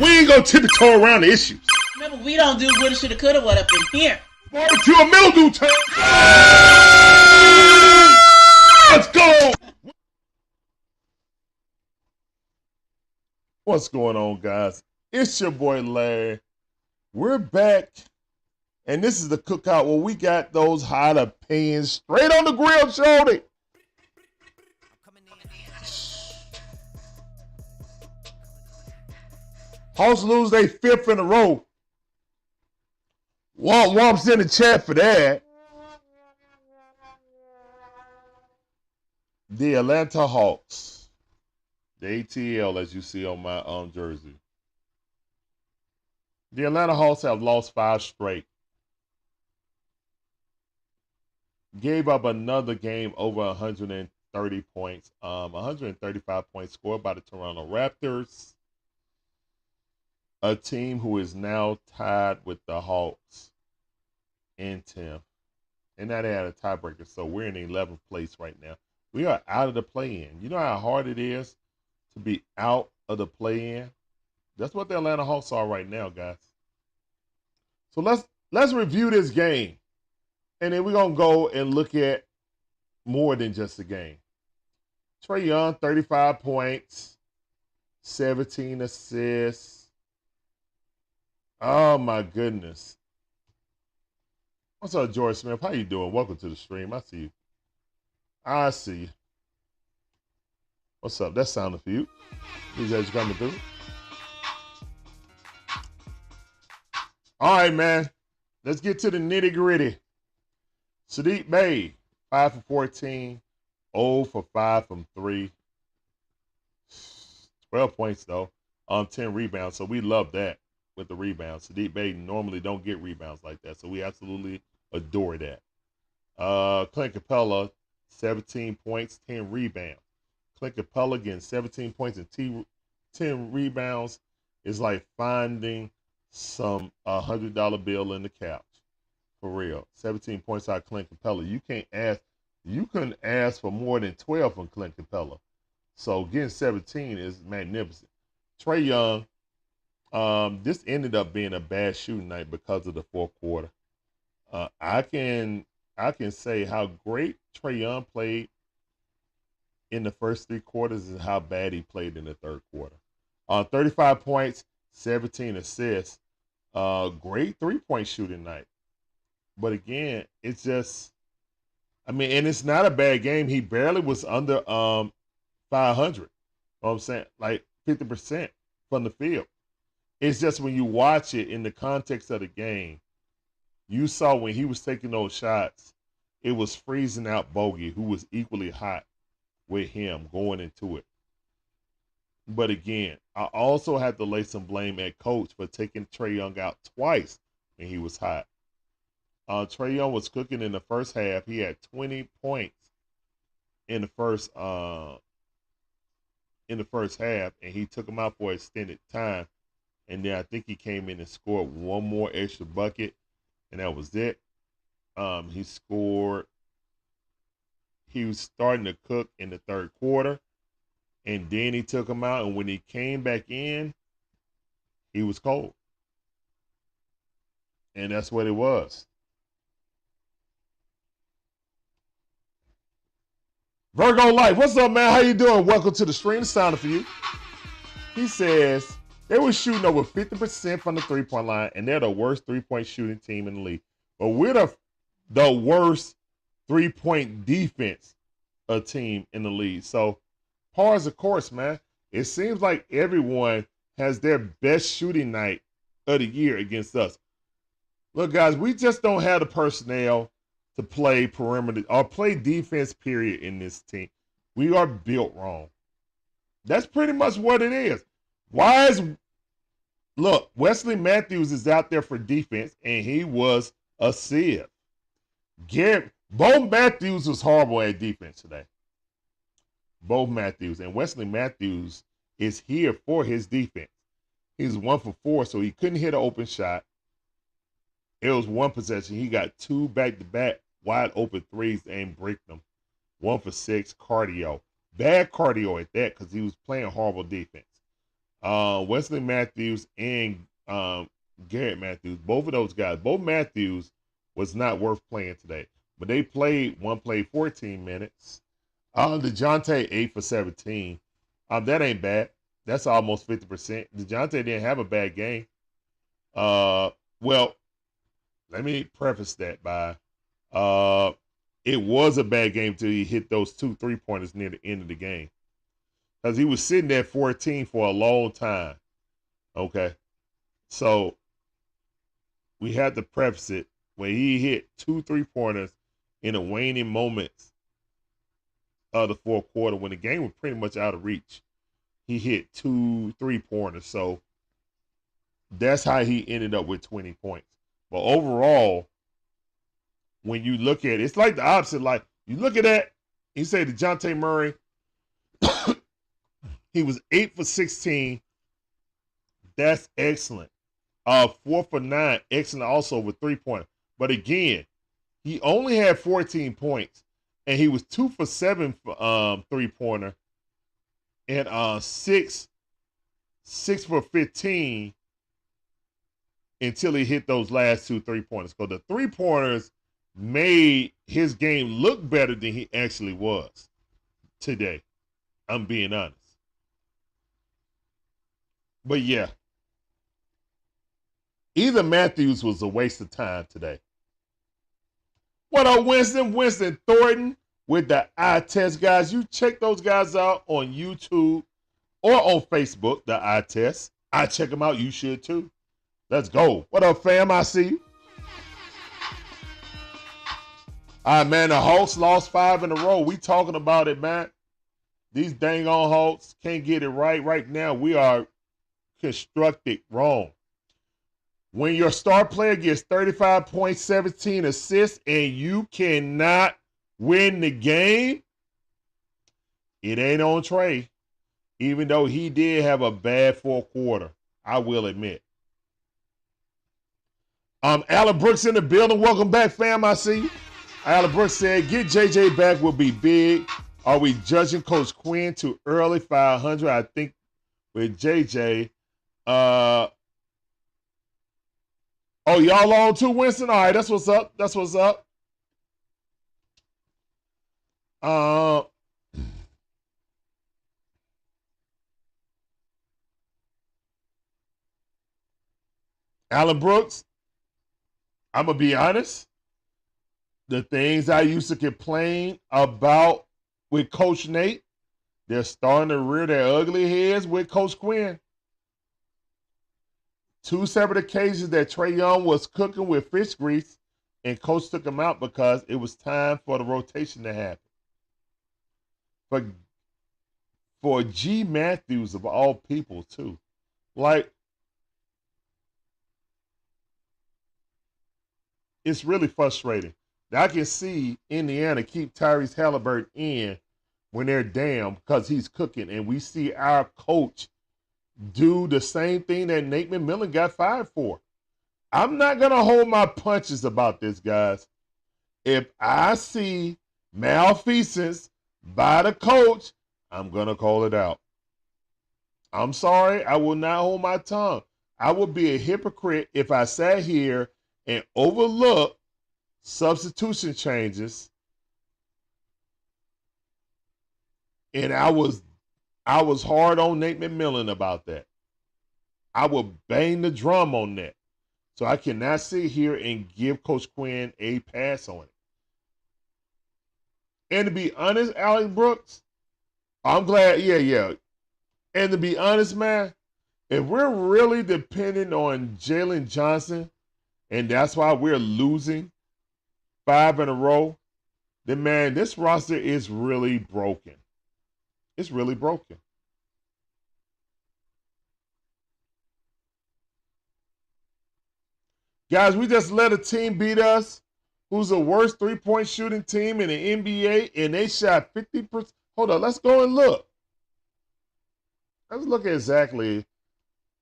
We ain't gonna tiptoe around the issues. Remember, we don't do woulda, shoulda, coulda, what up in here. Barbecue and mildew time. Let's go. What's going on, guys? It's your boy Larry. We're back, and this is the cookout where we got those hot opinions straight on the grill, shorty. Hawks lose their 5th in a row. Womps in the chat for that. The Atlanta Hawks. The ATL, as you see on my jersey. The Atlanta Hawks have lost 5 straight. Gave up another game over 130 points. 135 points scored by the Toronto Raptors. A team who is now tied with the Hawks in 10th. And now they had a tiebreaker, so we're in 11th place right now. We are out of the play-in. You know how hard it is to be out of the play-in? That's what the Atlanta Hawks are right now, guys. So let's review this game. And then we're going to go and look at more than just the game. Trae Young, 35 points, 17 assists. Oh, my goodness. What's up, George Smith? How you doing? Welcome to the stream. I see you. I see you. What's up? That's sounding for you. These guys coming through. All right, man. Let's get to the nitty-gritty. Sadiq Bey, 5 for 14, 0 for 5 from 3. 12 points, though. 10 rebounds, so we love that with the rebounds. Sadiq Bey normally don't get rebounds like that, so we absolutely adore that. Clint Capella, 17 points, 10 rebounds. Clint Capella getting 17 points and 10 rebounds is like finding some $100 bill in the couch. For real. 17 points out of Clint Capella. You couldn't ask for more than 12 from Clint Capella. So getting 17 is magnificent. Trae Young, this ended up being a bad shooting night because of the fourth quarter. I can say how great Trae Young played in the first 3 quarters and how bad he played in the third quarter. 35 points, 17 assists. Great 3-point shooting night. But again, it's just, and it's not a bad game. He barely was under 500. You know what I'm saying? Like 50% from the field. It's just when you watch it in the context of the game, you saw when he was taking those shots, it was freezing out Bogey, who was equally hot with him going into it. But again, I also had to lay some blame at coach for taking Trae Young out twice when he was hot. Trae Young was cooking in the first half. He had 20 points in the first half, and he took him out for extended time. And then I think he came in and scored one more extra bucket, and that was it. He scored. He was starting to cook in the third quarter, and then he took him out. And when he came back in, he was cold. And that's what it was. Virgo Life, what's up, man? How you doing? Welcome to the stream. Sounding for you. He says they were shooting over 50% from the three-point line, and they're the worst three-point shooting team in the league. But we're the worst three-point defense team in the league. So, par is a course, man. It seems like everyone has their best shooting night of the year against us. Look, guys, we just don't have the personnel to play perimeter or play defense, period, in this team. We are built wrong. That's pretty much what it is. Look, Wesley Matthews is out there for defense, and he was a sieve. Bo Matthews was horrible at defense today. Bo Matthews. And Wesley Matthews is here for his defense. He's 1 for 4, so he couldn't hit an open shot. It was one possession. He got 2 back-to-back wide open threes and break them. 1 for 6, cardio. Bad cardio at that because he was playing horrible defense. Wesley Matthews and Garrett Matthews, both of those guys, both Matthews was not worth playing today. But they played, one played 14 minutes. DeJounte 8 for 17. That ain't bad. That's almost 50%. DeJounte didn't have a bad game. Well, let me preface that by it was a bad game till he hit those 2 3-pointers near the end of the game. Because he was sitting at 14 for a long time. Okay. So we had to preface it when he hit 2 3-pointers in the waning moments of the fourth quarter when the game was pretty much out of reach. He hit 2 3-pointers. So that's how he ended up with 20 points. But overall, when you look at it, it's like the opposite. Like, you look at that, you say DeJounte Murray, he was 8 for 16. That's excellent. 4 for 9, excellent also with 3-pointer. But again, he only had 14 points, and he was 2 for 7 for 3-pointer, and 6 for 15 until he hit those last 2 3-pointers. Because the 3-pointers made his game look better than he actually was today. I'm being honest. But yeah, either Matthews was a waste of time today. What up, Winston? Winston Thornton with the eye test, guys. You check those guys out on YouTube or on Facebook, the eye test. I check them out. You should too. Let's go. What up, fam? I see you. All right, man. The Hawks lost 5 in a row. We talking about it, man. These dang on Hawks can't get it right now. We are constructed wrong. When your star player gets 35 points, 17 assists, and you cannot win the game, it ain't on Trey. Even though he did have a bad fourth quarter, I will admit. Alan Brooks in the building. Welcome back, fam. I see you. Alan Brooks said, get JJ back will be big. Are we judging Coach Quinn too early? 500, I think, with JJ. Oh, y'all on too, Winston? All right, that's what's up. That's what's up. Alan Brooks, I'm going to be honest. The things I used to complain about with Coach Nate, they're starting to rear their ugly heads with Coach Quinn. 2 separate occasions that Trae Young was cooking with fish grease, and Coach took him out because it was time for the rotation to happen. For G. Matthews, of all people, too. Like, it's really frustrating. I can see Indiana keep Tyrese Halliburton in when they're down because he's cooking, and we see our coach do the same thing that Nate McMillan got fired for. I'm not going to hold my punches about this, guys. If I see malfeasance by the coach, I'm going to call it out. I'm sorry. I will not hold my tongue. I would be a hypocrite if I sat here and overlooked substitution changes, and I was hard on Nate McMillan about that. I will bang the drum on that. So I cannot sit here and give Coach Quinn a pass on it. And to be honest, Alex Brooks, I'm glad, yeah. And to be honest, man, if we're really dependent on Jalen Johnson, and that's why we're losing 5 in a row, then, man, this roster is really broken. It's really broken. Guys, we just let a team beat us who's the worst three-point shooting team in the NBA, and they shot 50%. Hold on, let's go and look. Let's look exactly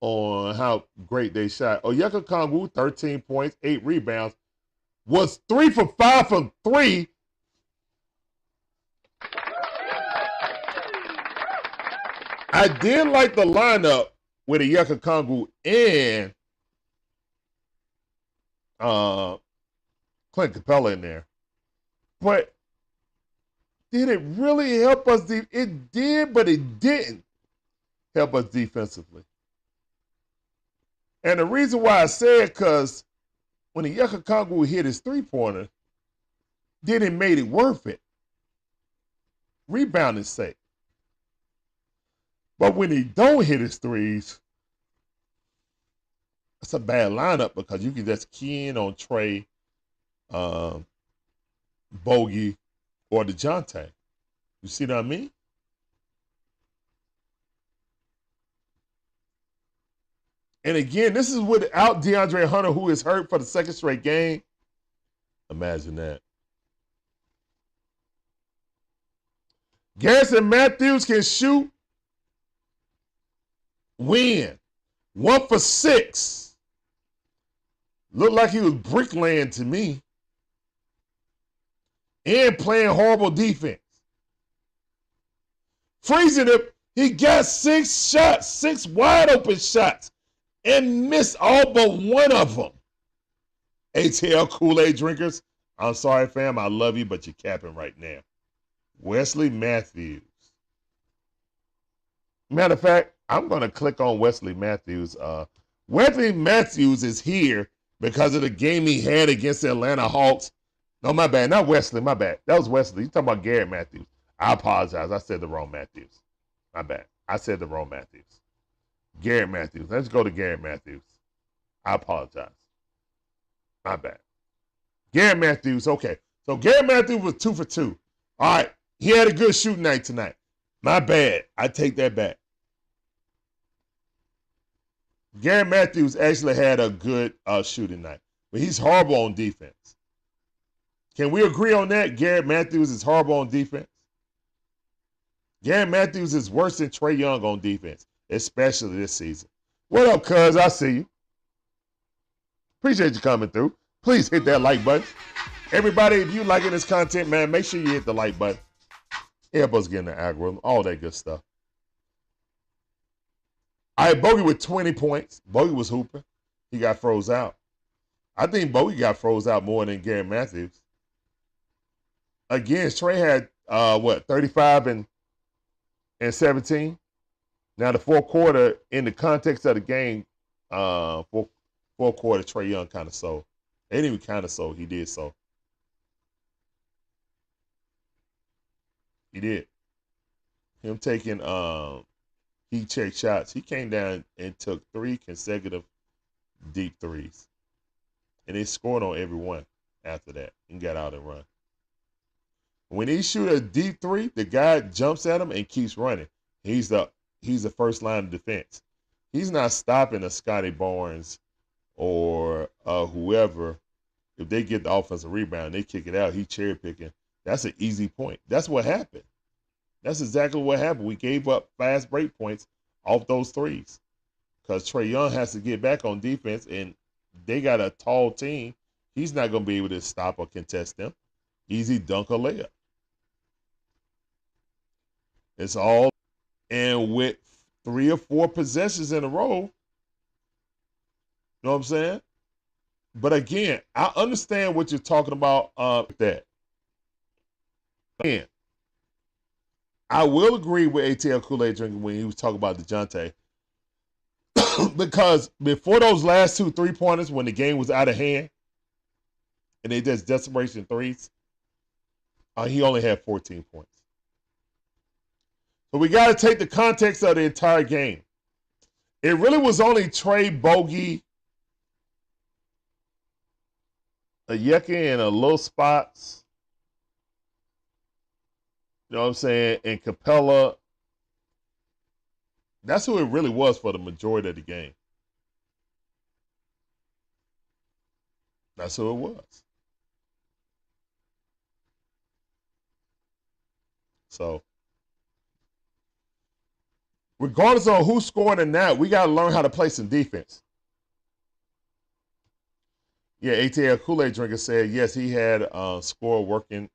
on how great they shot. Onyeka Okongwu, 13 points, 8 rebounds, was 3 for 5 from 3. I did like the lineup with a Yucca Kongu and Clint Capella in there. But did it really help us? It did, but it didn't help us defensively. And the reason why I said, because when the Yucca Kongu hit his three-pointer, then it made it worth it. Rebounding sake. But when he don't hit his threes, that's a bad lineup because you can just key in on Trey, Bogey, or DeJounte. You see what I mean? And again, this is without DeAndre Hunter, who is hurt for the second straight game. Imagine that. Garrison Matthews can shoot. Win. 1 for 6. Looked like he was bricklaying to me. And playing horrible defense. Freezing him. He got 6 shots, 6 wide open shots, and missed all but one of them. ATL Kool-Aid drinkers, I'm sorry, fam. I love you, but you're capping right now. Wesley Matthews. Matter of fact, I'm going to click on Wesley Matthews. Wesley Matthews is here because of the game he had against the Atlanta Hawks. No, my bad. Not Wesley. My bad. That was Wesley. You're talking about Garrett Matthews. I apologize. I said the wrong Matthews. My bad. I said the wrong Matthews. Garrett Matthews. Let's go to Garrett Matthews. I apologize. My bad. Garrett Matthews. Okay. So Garrett Matthews was 2 for 2. All right. He had a good shooting night tonight. My bad. I take that back. Garrett Matthews actually had a good shooting night. But he's horrible on defense. Can we agree on that? Garrett Matthews is horrible on defense. Garrett Matthews is worse than Trae Young on defense, especially this season. What up, cuz? I see you. Appreciate you coming through. Please hit that like button. Everybody, if you liking this content, man, make sure you hit the like button. Help us get in the algorithm, all that good stuff. All right, Bogey with 20 points. Bogey was hooping. He got froze out. I think Bogey got froze out more than Garrett Matthews. Again, Trey had, 35 and 17. Now, the fourth quarter, in the context of the game, fourth quarter, Trae Young kind of sold. They didn't even kind of sold. He did so. He did. Him taking heat check shots. He came down and took 3 consecutive deep threes. And they scored on every one after that and got out and run. When he shoot a deep 3, the guy jumps at him and keeps running. He's the first line of defense. He's not stopping a Scotty Barnes or whoever. If they get the offensive rebound, they kick it out. He cherry picking. That's an easy point. That's what happened. That's exactly what happened. We gave up fast break points off those threes because Trae Young has to get back on defense, and they got a tall team. He's not going to be able to stop or contest them. Easy dunk or layup. It's all, and with 3 or 4 possessions in a row, you know what I'm saying? But again, I understand what you're talking about with that. Again, I will agree with ATL Kool-Aid drinking when he was talking about DeJounte. Because before those last 2 3-pointers, when the game was out of hand, and they just desperation threes, he only had 14 points. So we got to take the context of the entire game. It really was only Trey, Bogey, a Yucca in a little spots. You know what I'm saying? And Capella. That's who it really was for the majority of the game. That's who it was. So, regardless of who's scoring in that, we got to learn how to play some defense. Yeah, ATL Kool-Aid Drinker said, yes, he had score working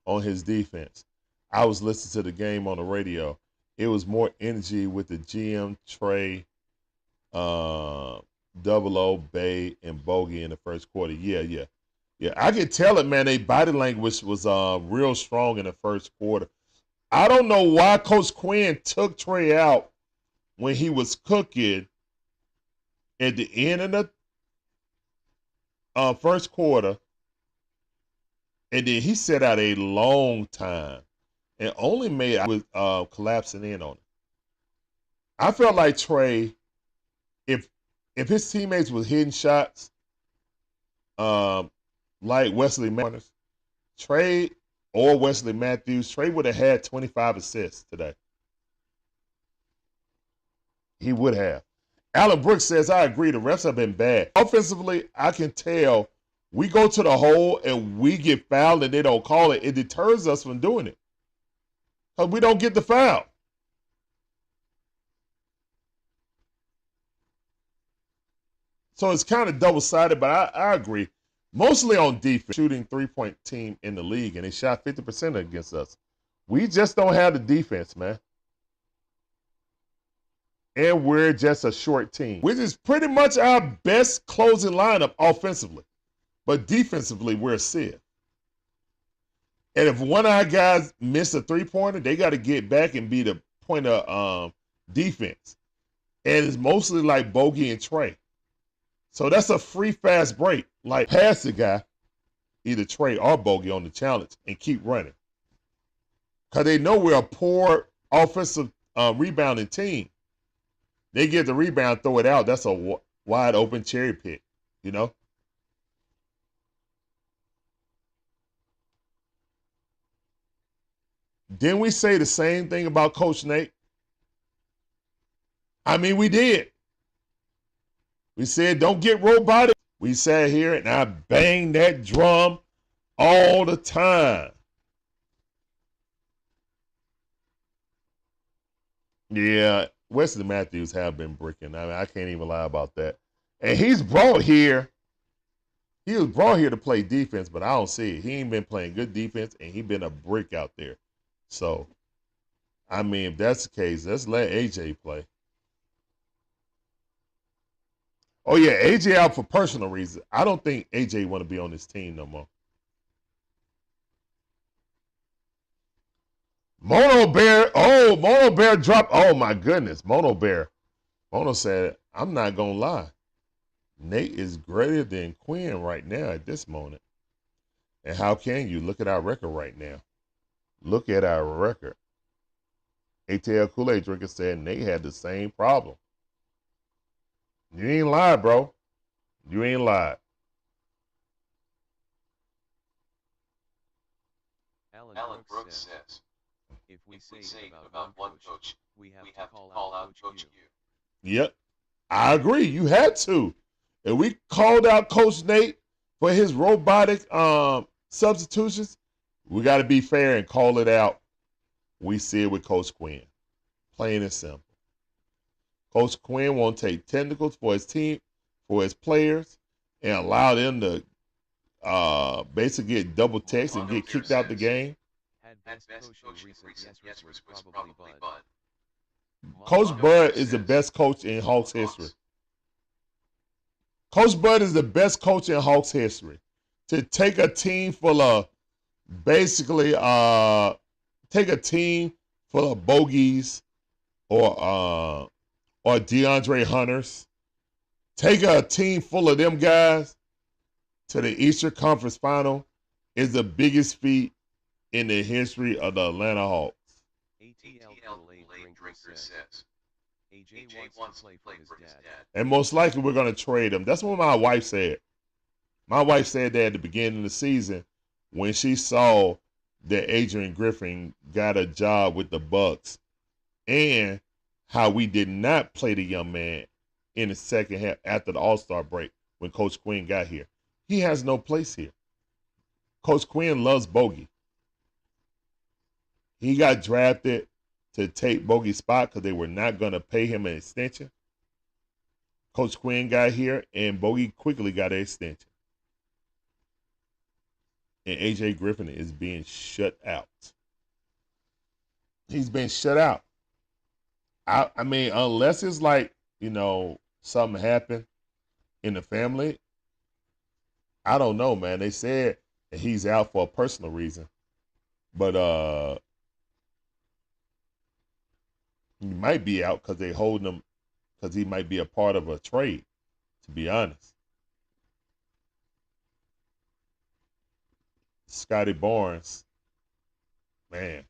on his defense. I was listening to the game on the radio. It was more energy with the GM, Trey, uh, Double O, Bay, and Bogey in the first quarter. Yeah. I could tell it, man. Their body language was real strong in the first quarter. I don't know why Coach Quinn took Trey out when he was cooking at the end of the first quarter, and then he sat out a long time and only made with collapsing in on it. I felt like Trey, if his teammates was hitting shots, like Wesley Matthews, Trey or Wesley Matthews, Trey would have had 25 assists today. He would have. Alan Brooks says, I agree, the refs have been bad. Offensively, I can tell we go to the hole and we get fouled and they don't call it. It deters us from doing it because we don't get the foul. So it's kind of double-sided, but I agree. Mostly on defense, shooting three-point team in the league, and they shot 50% against us. We just don't have the defense, man. And we're just a short team, which is pretty much our best closing lineup offensively. But defensively, we're a sieve. And if one of our guys miss a three-pointer, they got to get back and be the point of defense. And it's mostly like Bogey and Trey. So that's a free, fast break. Like, pass the guy, either Trey or Bogey on the challenge, and keep running. Because they know we're a poor offensive rebounding team. They get the rebound, throw it out. That's a wide open cherry pick, you know? Didn't we say the same thing about Coach Nate? I mean, we did. We said, don't get robotic. We sat here and I banged that drum all the time. Yeah, Wesley Matthews have been bricking. I mean, I can't even lie about that. And he was brought here to play defense, but I don't see it. He ain't been playing good defense, and he been a brick out there. So, I mean, if that's the case, let's let AJ play. Oh, yeah, AJ out for personal reasons. I don't think AJ want to be on this team no more. Mono Bear dropped. Oh, my goodness. Mono said, I'm not going to lie. Nate is greater than Quinn right now at this moment. And how can you? Look at our record right now. Look at our record. ATL Kool-Aid Drinker said Nate had the same problem. You ain't lied, bro. You ain't lied. Alan Brooks says, if we say about one coach, we have to call out Coach U. Yep. I agree. You had to. And we called out Coach Nate for his robotic substitutions. We got to be fair and call it out. We see it with Coach Quinn. Plain and simple. Coach Quinn won't take technicals for his team, for his players, and allow them to basically get double text and get kicked out the game. Coach Bud is the best coach in Hawks history. Coach Bud is the best coach in Hawks history. To take a team full of basically take a team full of bogeys or DeAndre Hunters, take a team full of them guys to the Eastern Conference Final is the biggest feat in the history of the Atlanta Hawks. ATL Drinker says, AJ wants to play for his dad. And most likely we're going to trade him. That's what my wife said. My wife said that at the beginning of the season when she saw that Adrian Griffin got a job with the Bucks and how we did not play the young man in the second half after the All-Star break when Coach Quinn got here. He has no place here. Coach Quinn loves Bogey. He got drafted to take Bogey's spot because they were not going to pay him an extension. Coach Quinn got here, and Bogey quickly got an extension. And A.J. Griffin is being shut out. He's been shut out. I mean, unless it's like, you know, something happened in the family. I don't know, man. They said that he's out for a personal reason, but he might be out because they holding him because he might be a part of a trade. To be honest, Scotty Barnes, man,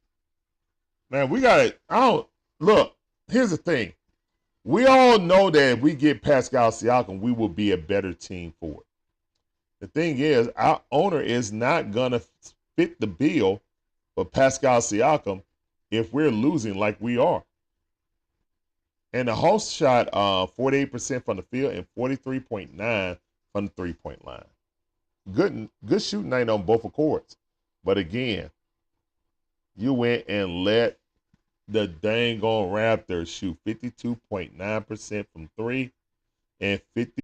we got it. I don't look. Here's the thing. We all know that if we get Pascal Siakam, we will be a better team for it. The thing is, our owner is not going to fit the bill for Pascal Siakam if we're losing like we are. And the host shot 48% from the field and 43.9% from the three-point line. Good shooting night on both courts. But again, you went and let the dang on Raptors shoot 52.9% from three and 50